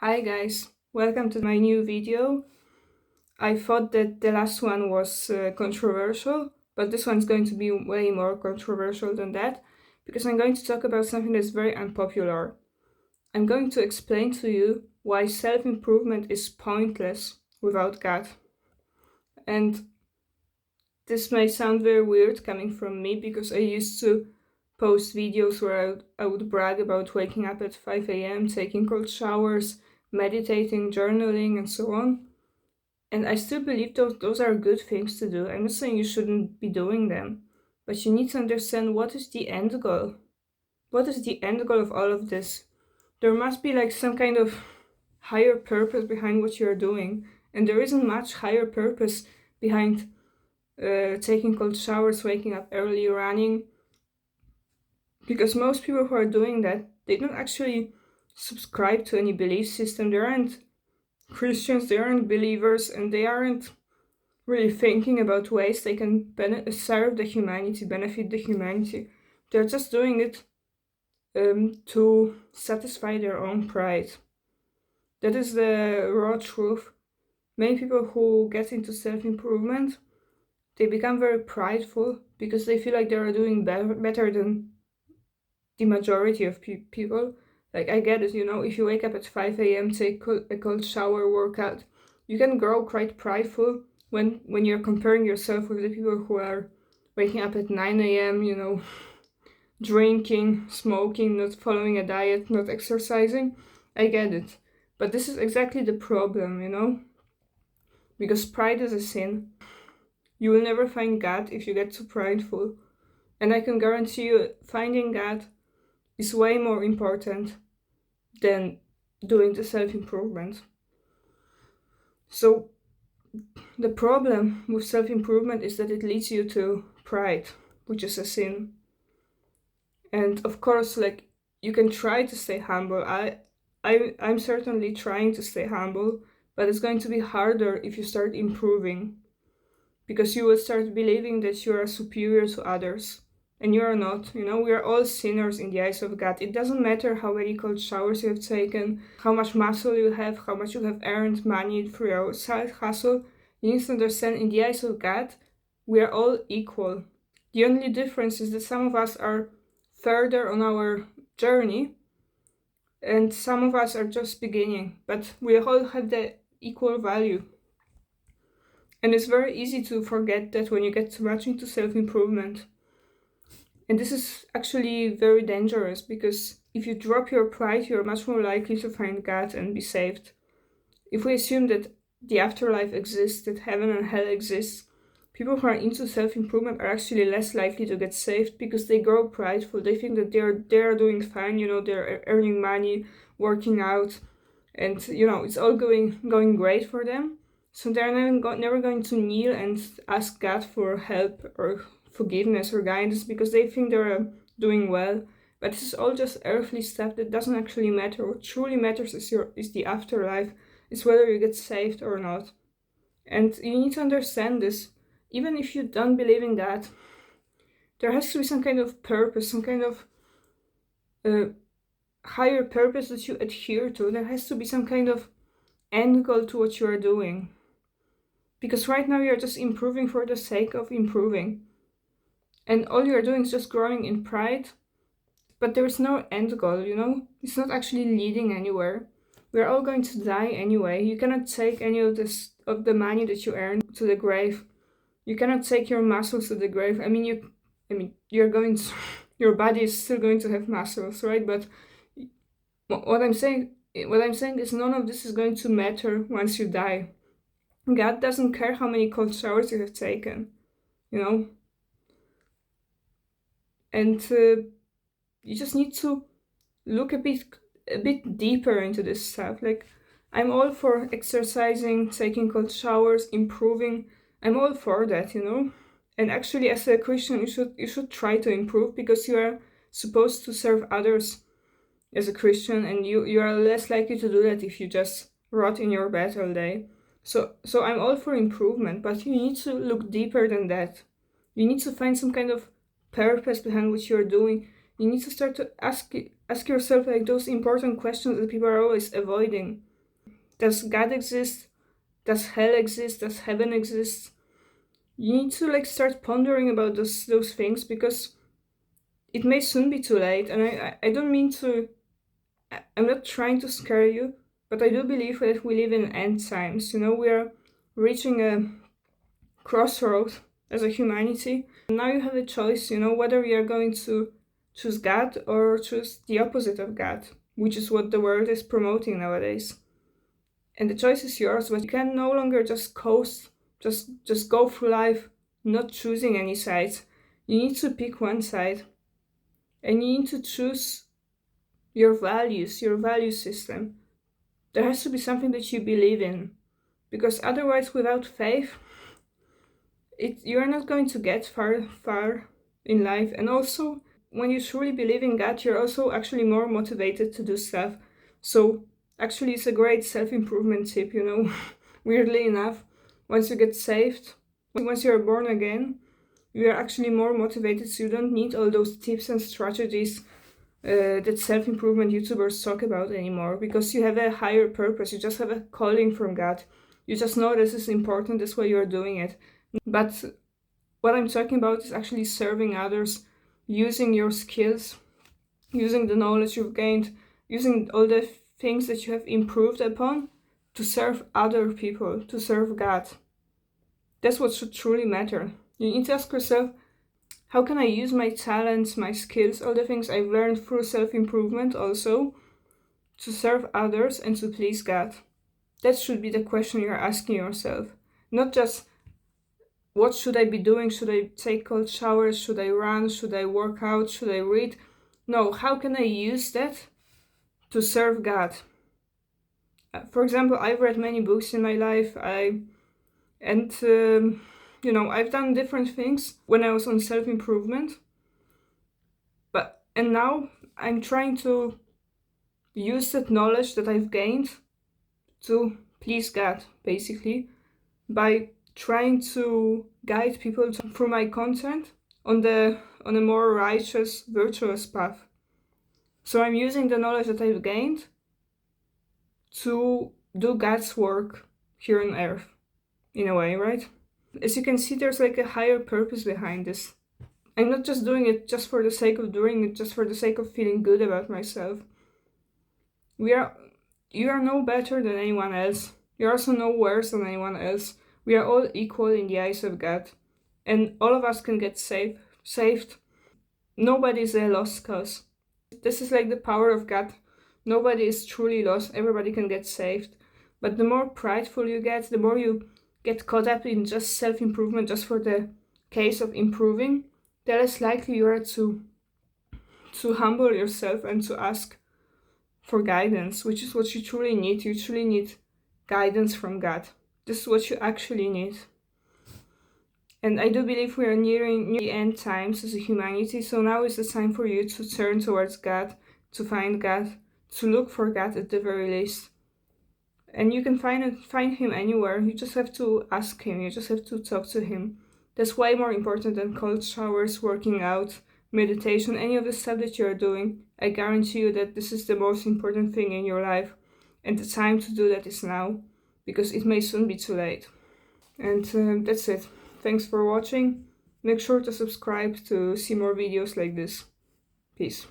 Hi guys, welcome to my new video. I thought that the last one was controversial, but this one's going to be way more controversial than that because I'm going to talk about something that's very unpopular. I'm going to explain to you why self-improvement is pointless without God. And this may sound very weird coming from me because I used to post videos where I would brag about waking up at 5 a.m., taking cold showers, meditating, journaling, and so on. And I still believe those are good things to do. I'm not saying you shouldn't be doing them, but you need to understand what is the end goal. What is the end goal of all of this? There must be like some kind of higher purpose behind what you're doing, and there isn't much higher purpose behind taking cold showers, waking up early, running, because most people who are doing that, they don't actually subscribe to any belief system. They aren't Christians, they aren't believers, and they aren't really thinking about ways they can serve the humanity, benefit the humanity. They're just doing it to satisfy their own pride. That is the raw truth. Many people who get into self-improvement, they become very prideful because they feel like they are doing better than the majority of people. Like, I get it, if you wake up at 5 a.m., take a cold shower, workout, you can grow quite prideful when you're comparing yourself with the people who are waking up at 9 a.m., drinking, smoking, not following a diet, not exercising. I get it. But this is exactly the problem, because pride is a sin. You will never find God if you get too prideful. And I can guarantee you, finding God is way more important than doing the self-improvement. So the problem with self-improvement is that it leads you to pride, which is a sin. And of course, like, you can try to stay humble. I'm certainly trying to stay humble, but it's going to be harder if you start improving, because you will start believing that you are superior to others. And you are not. We are all sinners in the eyes of God. It doesn't matter how many cold showers you have taken, how much muscle you have, how much you have earned money through your side hustle. You need to understand, in the eyes of God, we are all equal. The only difference is that some of us are further on our journey and some of us are just beginning, but we all have the equal value. And it's very easy to forget that when you get too much into self-improvement. And this is actually very dangerous, because if you drop your pride, you're much more likely to find God and be saved. If we assume that the afterlife exists, that heaven and hell exists, people who are into self-improvement are actually less likely to get saved because they grow prideful. They think that they're doing fine, they're earning money, working out, and it's all going great for them. So they're never going to kneel and ask God for help or forgiveness or guidance because they think they're doing well. But this is all just earthly stuff that doesn't actually matter. What truly matters is the afterlife, is whether you get saved or not. And you need to understand this. Even if you don't believe in God, there has to be some kind of purpose, some kind of higher purpose that you adhere to. There has to be some kind of end goal to what you are doing. Because right now you're just improving for the sake of improving. And all you're doing is just growing in pride. But there's no end goal, It's not actually leading anywhere. We're all going to die anyway. You cannot take any of the money that you earn to the grave. You cannot take your muscles to the grave. You're going to, your body is still going to have muscles, right? But what I'm saying is none of this is going to matter once you die. God doesn't care how many cold showers you have taken, And you just need to look a bit deeper into this stuff. Like, I'm all for exercising, taking cold showers, improving. I'm all for that, And actually, as a Christian, you should try to improve, because you are supposed to serve others as a Christian, and you are less likely to do that if you just rot in your bed all day. So I'm all for improvement, but you need to look deeper than that. You need to find some kind of purpose behind what you're doing. You need to start to ask yourself like those important questions that people are always avoiding. Does God exist? Does hell exist? Does heaven exist? You need to like start pondering about those things, because it may soon be too late. And I don't mean to, I'm not trying to scare you, but I do believe that we live in end times. You know, we are reaching a crossroad as a humanity. And now you have a choice, you know, whether you are going to choose God or choose the opposite of God, which is what the world is promoting nowadays. And the choice is yours, but you can no longer just coast, just go through life not choosing any sides. You need to pick one side, and you need to choose your values, your value system. There has to be something that you believe in, because otherwise, without faith, you are not going to get far in life. And also, when you truly believe in God, you're also actually more motivated to do stuff. So actually, it's a great self-improvement tip, you know. Weirdly enough, once you get saved, once you're born again, you are actually more motivated, so you don't need all those tips and strategies that self-improvement YouTubers talk about anymore, because you have a higher purpose. You just have a calling from God. You just know this is important, that's why you're doing it. But what I'm talking about is actually serving others, using your skills, using the knowledge you've gained, using all the things that you have improved upon to serve other people, to serve God. That's what should truly matter. You need to ask yourself, how can I use my talents, my skills, all the things I've learned through self-improvement also, to serve others and to please God? That should be the question you're asking yourself. Not just, what should I be doing? Should I take cold showers? Should I run? Should I work out? Should I read? No, how can I use that to serve God? For example, I've read many books in my life. You know, I've done different things when I was on self-improvement. And now I'm trying to use that knowledge that I've gained to please God, basically, by trying to guide people through my content on a more righteous, virtuous path. So I'm using the knowledge that I've gained to do God's work here on earth, in a way, right? As you can see, there's like a higher purpose behind this. I'm not just doing it just for the sake of doing it, just for the sake of feeling good about myself. You are no better than anyone else. You're also no worse than anyone else. We are all equal in the eyes of God. And all of us can get saved. Nobody is a lost cause. This is like the power of God. Nobody is truly lost. Everybody can get saved. But the more prideful you get, the more you get caught up in just self-improvement, just for the case of improving, the less likely you are to humble yourself and to ask for guidance, which is what you truly need. You truly need guidance from God. This is what you actually need. And I do believe we are nearing the end times as a humanity, so now is the time for you to turn towards God, to find God, to look for God at the very least. And you can find Him anywhere. You just have to ask Him, you just have to talk to Him. That's way more important than cold showers, working out, meditation, any of the stuff that you're doing. I guarantee you that this is the most important thing in your life, and the time to do that is now, because it may soon be too late. And that's it. Thanks for watching. Make sure to subscribe to see more videos like this. Peace.